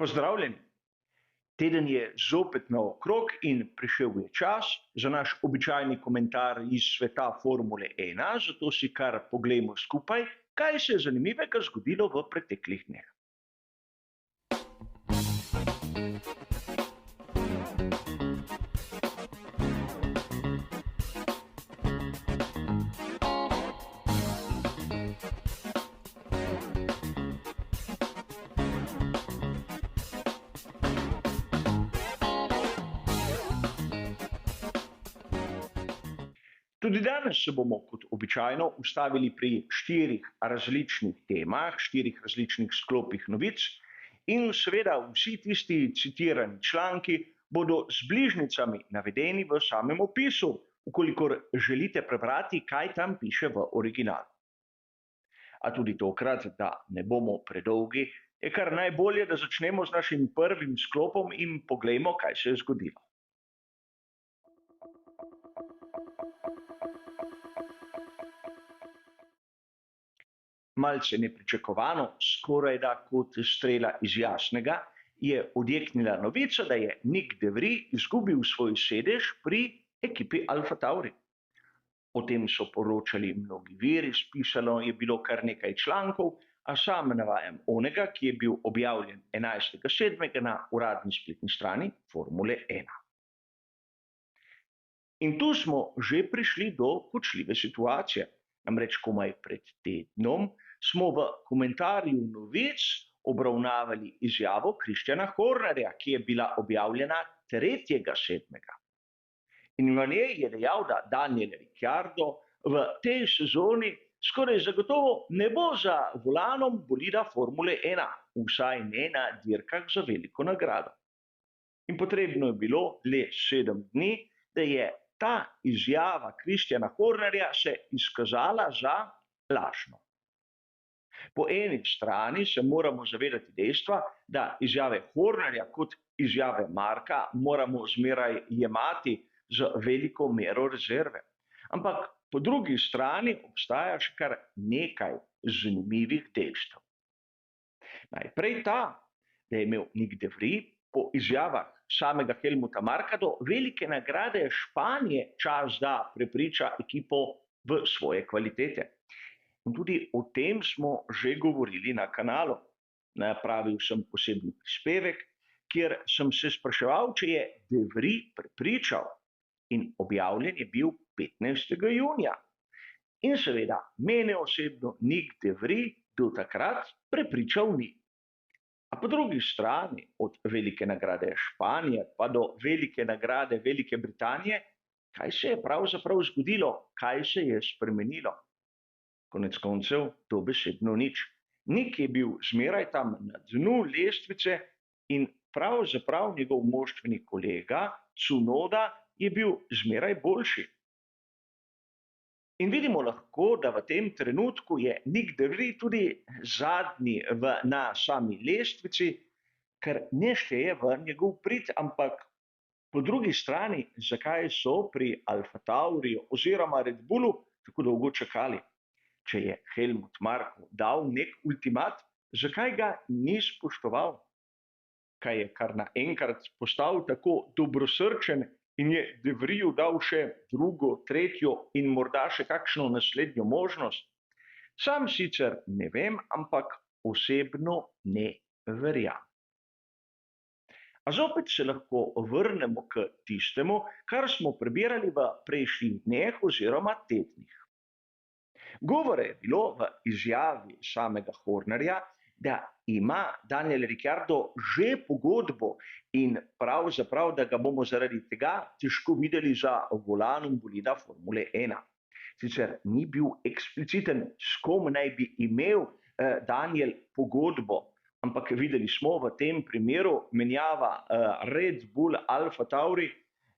Pozdravljeni. Teden je zopet naokrog in prišel je čas za naš običajni komentar iz sveta Formule 1, zato si kar poglejmo skupaj, kaj se je zanimivega zgodilo v preteklih dneh. Tudi danes se bomo kot običajno ustavili pri 4 različnih temah, 4 različnih sklopih novic in seveda vsi tisti citirani članki bodo z bližnjicami navedeni v samem opisu, ukolikor želite prebrati, kaj tam piše v originalu. A tudi tokrat, da ne bomo predolgi, je kar najbolje, da začnemo z našim prvim sklopom in poglejmo, kaj se je zgodilo. Malce nepričakovano, skorajda kot strela iz jasnega, je odjeknila novica, da je Nyck de Vries izgubil svoj sedež pri ekipi Alfa Tauri. O tem so poročali mnogi viri, spisano je bilo kar nekaj člankov, a sam navajam onega, ki je bil objavljen 11.7. na uradni spletni strani Formule 1. In tu smo že prišli do kočljive situacije. Namreč komaj pred tednom smo v komentarju novic obravnavali izjavo Christiana Hornerja, ki je bila objavljena 3.7. In v njej je dejal, da Daniel Ricciardo v tej sezoni skoraj zagotovo ne bo za volanom bolida Formule 1, vsaj ne na dirkah za veliko nagrado. In potrebno je bilo le 7 dni, da je ta izjava Christiana Hornerja se izkazala za lažno. Po eni strani se moramo zavedati dejstva, da izjave Hornerja kot izjave Marka moramo zmeraj jemati z veliko mero rezerve. Ampak po drugi strani obstaja še kar nekaj zanimivih dejstev. Najprej ta, da je imel Nyck de Vries po izjavah samega Helmuta Marka do velike nagrade Španije čas, da prepriča ekipo v svoje kvalitete. In tudi o tem smo že govorili na kanalu. Napravil sem posebni prispevek, kjer sem se spraševal, če je de Vries prepričal, in objavljen je bil 15. junija. In seveda, mene osebno Nyck de Vries do takrat prepričal ni. A po drugi strani, od velike nagrade Španije pa do velike nagrade Velike Britanije, kaj se je pravzaprav zgodilo, kaj se je spremenilo? Konec koncev, dobesedno nič. Nyck je bil zmeraj tam na dnu lestvice in pravzaprav njegov moštveni kolega Tsunoda je bil zmeraj boljši. In vidimo lahko, da v tem trenutku je Nyck de Vries tudi zadnji na sami lestvici, kar ne šteje v njegov prid, ampak po drugi strani, zakaj so pri Alfa Tauriju oziroma Red Bullu tako dolgo čakali? Če je Helmut Marko dal nek ultimat, zakaj ga ni spoštoval? Kaj je kar naenkrat postal tako dobrosrčen in je de Vriesu dal še drugo, tretjo in morda še kakšno naslednjo možnost? Sam sicer ne vem, ampak osebno ne verjamem. A zopet se lahko vrnemo k tistemu, kar smo prebirali v prejšnjih dneh oziroma tednih. Govore je bilo v izjavi samega Hornerja, da ima Daniel Ricciardo že pogodbo in pravzaprav, da ga bomo zaradi tega težko videli za volanom bolida Formule 1. Sicer ni bil ekspliciten, s kom naj bi imel Daniel pogodbo, ampak videli smo v tem primeru menjava Red Bull Alfa Tauri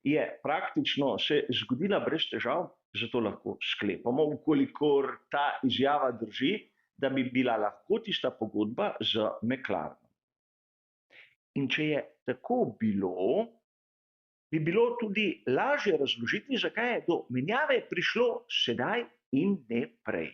je praktično se zgodila brez težav, zato lahko sklepamo, ukolikor ta izjava drži, da bi bila lahko tista pogodba z McLarenom. In če je tako bilo, bi bilo tudi lažje razložiti, zakaj je do menjave prišlo sedaj in ne prej.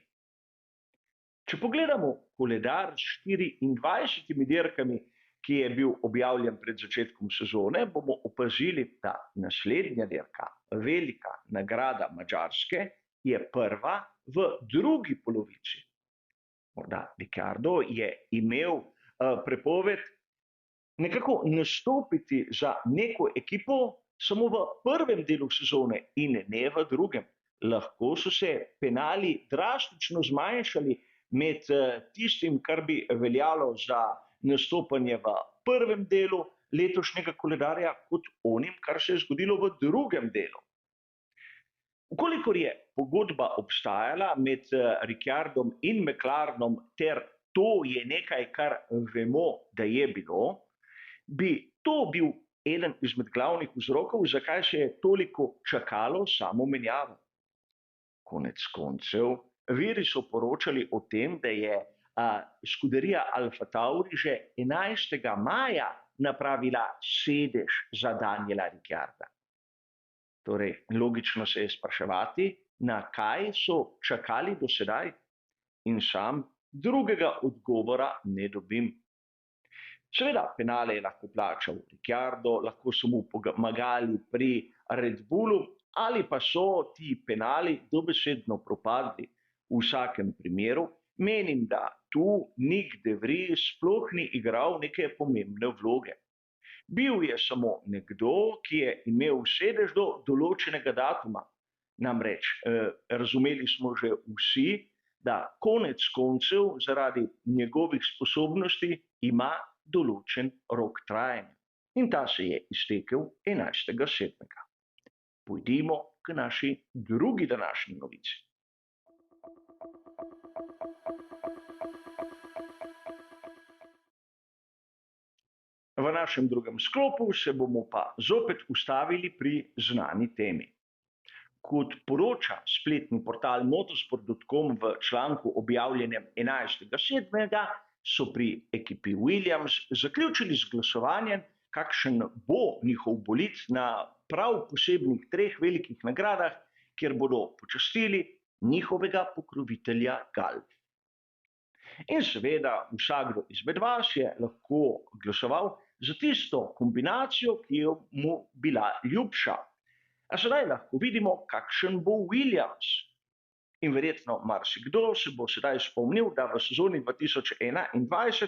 Če pogledamo koledar s 24 dirkami, ki je bil objavljen pred začetkom sezone, bomo opazili, da naslednja dirka, velika nagrada Madžarske, je prva v drugi polovici. Morda Ricciardo je imel prepoved nekako nastopiti za neko ekipo samo v prvem delu sezone in ne v drugem. Lahko so se penali drastično zmanjšali med tistim, kar bi veljalo za nastopanje v prvem delu letošnjega koledarja, kot onim, kar se je zgodilo v drugem delu. Ukolikor je pogodba obstajala med Ricciardom in McLarenom, ter to je nekaj, kar vemo, da je bilo, bi to bil eden izmed glavnih vzrokov, zakaj se je toliko čakalo samo menjavo. Konec koncev, viri so poročali o tem, da je Scuderia Alfa Tauri že 11. maja napravila sedež za Daniela Ricciarda. Torej, logično se je spraševati, na kaj so čakali do sedaj, in sam drugega odgovora ne dobim. Seveda, penale je lahko plačal Ricciardo, lahko so mu pomagali pri Red Bullu, ali pa so ti penali dobesedno propadli. V vsakem primeru menim, da tu Nyck de Vries sploh ni igral neke pomembne vloge. Bil je samo nekdo, ki je imel sedež do določenega datuma. Namreč razumeli smo že vsi, da konec koncev zaradi njegovih sposobnosti ima določen rok trajanja. In ta se je iztekel 11.7. Pojdimo k naši drugi današnji novici. V našem drugem sklopu se bomo pa zopet ustavili pri znani temi. Kot poroča spletni portal motorsport.com v članku objavljenem 11.7., so pri ekipi Williams zaključili z glasovanjem, kakšen bo njihov bolid na prav posebnih 3 velikih nagradah, kjer bodo počastili njihovega pokrovitelja Galf. In seveda vsakdo izmed vas je lahko glasoval za tisto kombinacijo, ki je mu bila ljubša. A sedaj lahko vidimo, kakšen bo Williams. In verjetno marsikdo se bo sedaj spomnil, da v sezoni 2021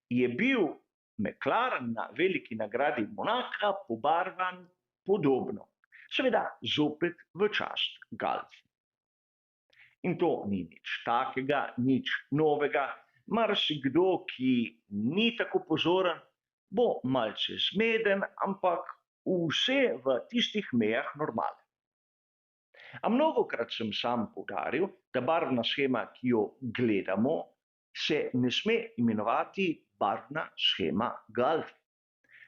je bil McLaren na veliki nagradi Monaka pobarvan podobno. Seveda zopet v čast Galfu. In to ni nič takega, nič novega. Marsikdo, ki ni tako pozoren, bo malce zmeden, ampak vse v tistih mejah normale. A mnogokrat sem sam poudaril, da barvna shema, ki jo gledamo, se ne sme imenovati barvna shema Galf.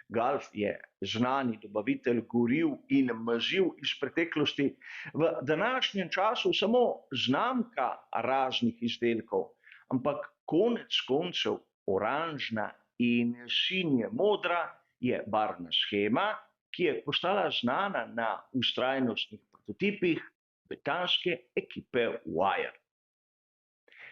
Galf je znani dobavitelj goriv in maziv iz preteklosti, v današnjem času samo znamka raznih izdelkov, ampak konec koncev oranžna in sinje modra je barvna shema, ki je postala znana na vztrajnostnih prototipih britanske ekipe Wire.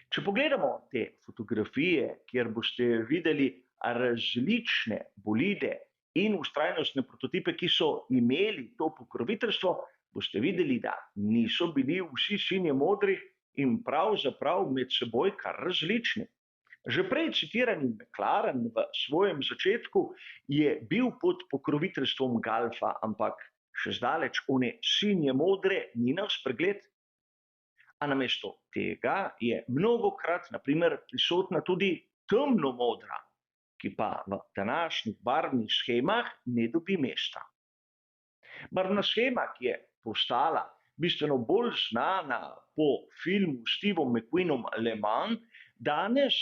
Če pogledamo te fotografije, kjer boste videli različne bolide in vztrajnostne prototipe, ki so imeli to pokroviteljstvo, boste videli, da niso bili vsi sinje modri in pravzaprav med seboj kar različni. Že prej citirani McLaren v svojem začetku je bil pod pokroviteljstvom Galfa, ampak še zdaleč one sinje modre ni na spregled. A namesto tega je mnogokrat na primer prisotna tudi temno modra, ki pa v današnjih barvnih shemah ne dobi mesta. Barvna shema, ki je postala bistveno bolj znana po filmu s Stevom McQueenom Le Mans, danes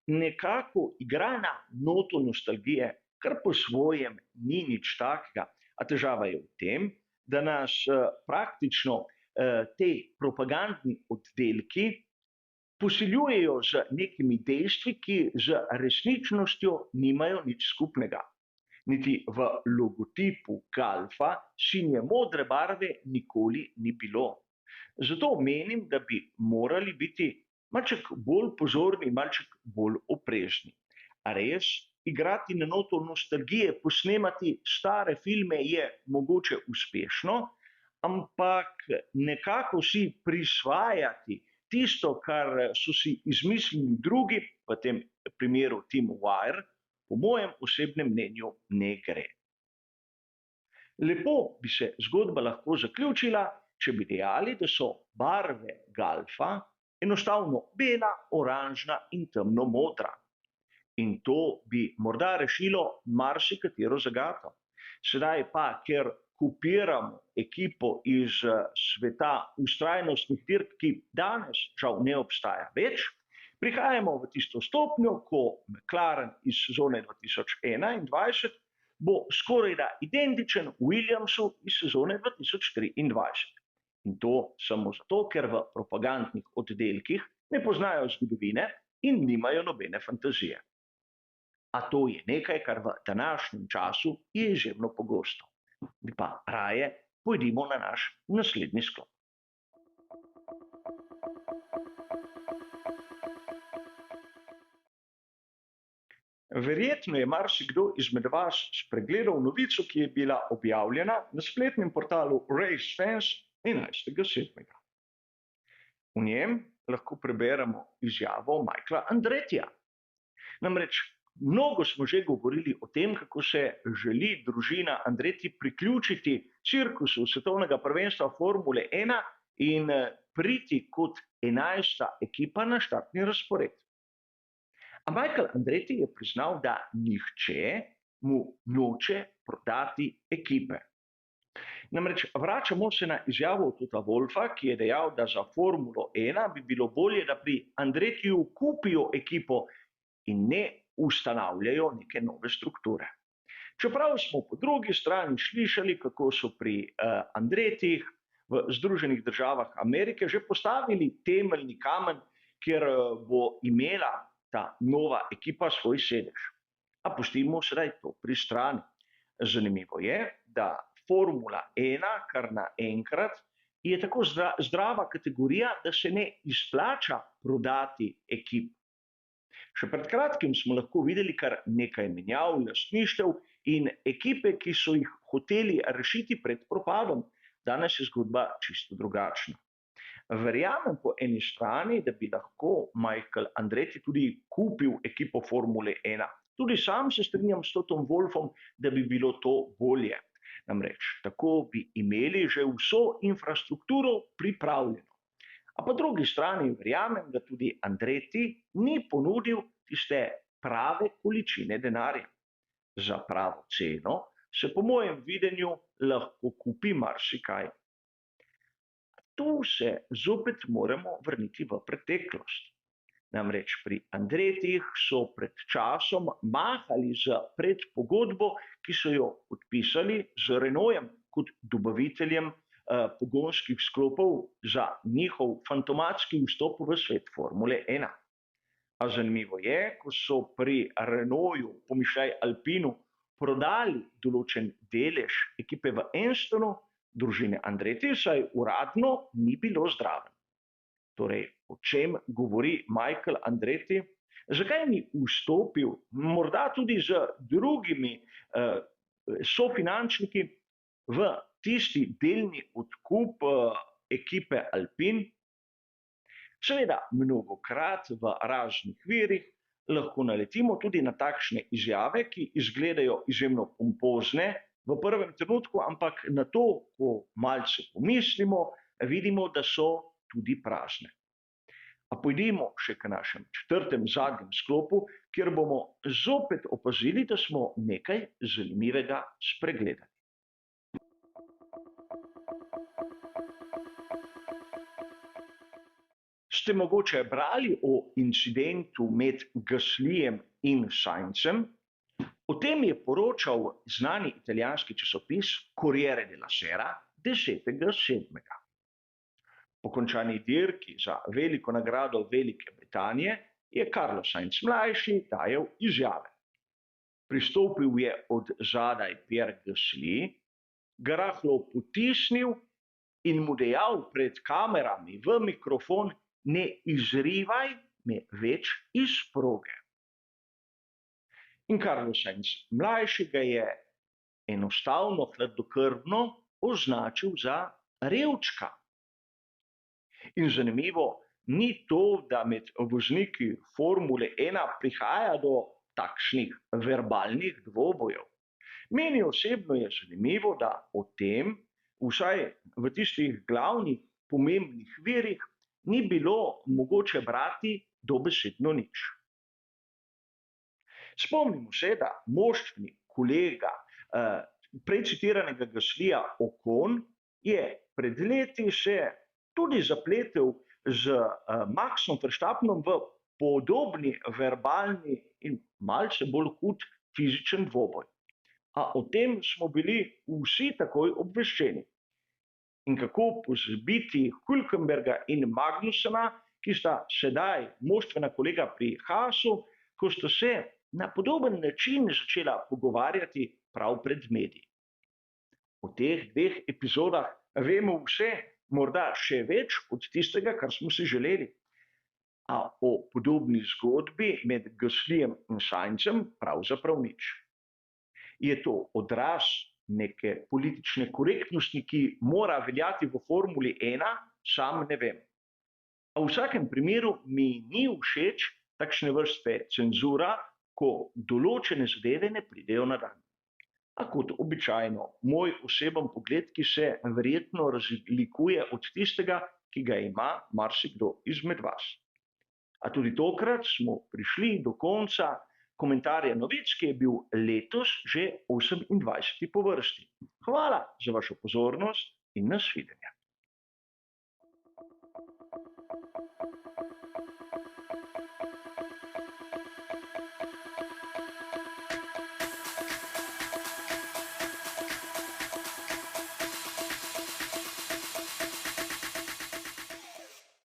nekako igra na noto nostalgije, kar po svojem ni nič takega. A težava je v tem, da nas praktično te propagandni oddelki posiljujejo z nekimi dejstvi, ki z resničnostjo nimajo nič skupnega. Niti v logotipu Galfa sinje modre barve nikoli ni bilo. Zato menim, da bi morali biti malček bolj pozorni, malček bolj oprezni. A res igrati na noto nostalgije, posnemati stare filme je mogoče uspešno, ampak nekako si prisvajati tisto, kar so si izmislili drugi, v tem primeru Tim Wire, po mojem osebnem mnenju ne gre. Lepo bi se zgodba lahko zaključila, če bi dejali, da so barve Galfa enostavno bela, oranžna in temno modra. In to bi morda rešilo marsikatero zagato. Sedaj pa, ker kopiramo ekipo iz sveta vztrajnostnih dirk, ki danes žal ne obstaja več, prihajamo v tisto stopnjo, ko McLaren iz sezone 2021 bo skorajda identičen Williamsu iz sezone 2023. In to samo zato, ker v propagandnih oddelkih ne poznajo zgodovine in nimajo nobene fantazije. A to je nekaj, kar v današnjem času je izjemno pogosto. Mi pa raje pojdimo na naš naslednji sklop. Verjetno je marsikdo izmed vas spregledal novico, ki je bila objavljena na spletnem portalu RaceFans 11.7. V njem lahko preberemo izjavo Michaela Andretija. Namreč mnogo smo že govorili o tem, kako se želi družina Andretti priključiti cirkusu svetovnega prvenstva Formule 1 in priti kot 11. ekipa na štartni razpored. A Michael Andretti je priznal, da nihče mu noče prodati ekipe. Namreč vračamo se na izjavo Tota Wolffa, ki je dejal, da za Formulo 1 bi bilo bolje, da pri Andrettiju kupijo ekipo in ne ustanavljajo neke nove strukture. Čeprav smo po drugi strani slišali, kako so pri Andrettijih v Združenih državah Amerike že postavili temeljni kamen, kjer bo imela ta nova ekipa svoj sedež. A pustimo sedaj to pri strani. Zanimivo je, da Formula 1 kar naenkrat je tako zdrava kategorija, da se ne izplača prodati ekip. Še pred kratkim smo lahko videli kar nekaj menjav lastništev in ekipe, ki so jih hoteli rešiti pred propadom. Danes je zgodba čisto drugačna. Verjamem po eni strani, da bi lahko Michael Andretti tudi kupil ekipo Formule 1. Tudi sam se strinjam s Totom Wolffom, da bi bilo to bolje. Namreč tako bi imeli že vso infrastrukturo pripravljeno. A po drugi strani verjamem, da tudi Andretti ni ponudil tiste prave količine denarja. Za pravo ceno se po mojem videnju lahko kupi marsikaj. Tu se zopet moramo vrniti v preteklost. Namreč pri Andrettijih so pred časom mahali z predpogodbo, ki so jo podpisali z Renaultom kot dobaviteljem pogonskih sklopov za njihov fantomatski vstop v svet Formule 1. A zanimivo je, ko so pri Renaultu, pomišljaj Alpinu, prodali določen delež ekipe v Enstonu, družine Andretti, saj uradno ni bilo zdraven. Torej, o čem govori Michael Andretti? Zakaj ni vstopil, morda tudi z drugimi sofinančniki, v tisti delni odkup ekipe Alpin? Seveda, mnogokrat v raznih virih lahko naletimo tudi na takšne izjave, ki izgledajo izjemno pompozne v prvem trenutku, ampak na to, ko malce pomislimo, vidimo, da so tudi prazne. A pojdimo še k našem četrtem, zadnjem sklopu, kjer bomo zopet opazili, da smo nekaj zanimivega spregledali. Ste mogoče brali o incidentu med Gaslyjem in Sainzem? O tem je poročal znani italijanski časopis Corriere della Sera 10.7. Po končani dirki za veliko nagrado Velike Britanije je Carlos Sainz mlajši dajal izjave. Pristopil je od zadaj Pierre Gasly, ga rahlo potisnil in mu dejal pred kamerami v mikrofon: "Ne izrivaj me več iz proge." In Carlos Sainz mlajši ga je enostavno hladnokrvno označil za revčka. In zanimivo, ni to, da med vozniki Formule 1 prihaja do takšnih verbalnih dvobojev. Meni osebno je zanimivo, da o tem, vsaj v tistih glavnih pomembnih virih, ni bilo mogoče brati dobesedno nič. Spomnimo se, da moštveni kolega prej citiranega Gaslija Ocon je pred leti se tudi zapletel z Maxom Verstappenom v podobni verbalni in malce bolj hud fizičen dvoboj. A o tem smo bili vsi takoj obveščeni. In kako pozabiti Hülkenberga in Magnusena, ki sta sedaj moštvena kolega pri Haasu, ko sta se na podoben način začela pogovarjati prav pred mediji. O teh dveh epizodah vemo vse, morda še več od tistega, kar smo si želeli. A o podobni zgodbi med Gaslyjem in Sainzem pravzaprav nič. Je to odraz neke politične korektnosti, ki mora veljati v Formuli 1, sam ne vem. A v vsakem primeru mi ni všeč takšne vrste cenzura, ko določene zadeve ne pridejo na dan. A kot običajno, moj oseben pogled, ki se verjetno razlikuje od tistega, ki ga ima marsikdo izmed vas. A tudi tokrat smo prišli do konca komentarja novic, ki je bil letos že 28. po vrsti. Hvala za vašo pozornost in nasvidenje.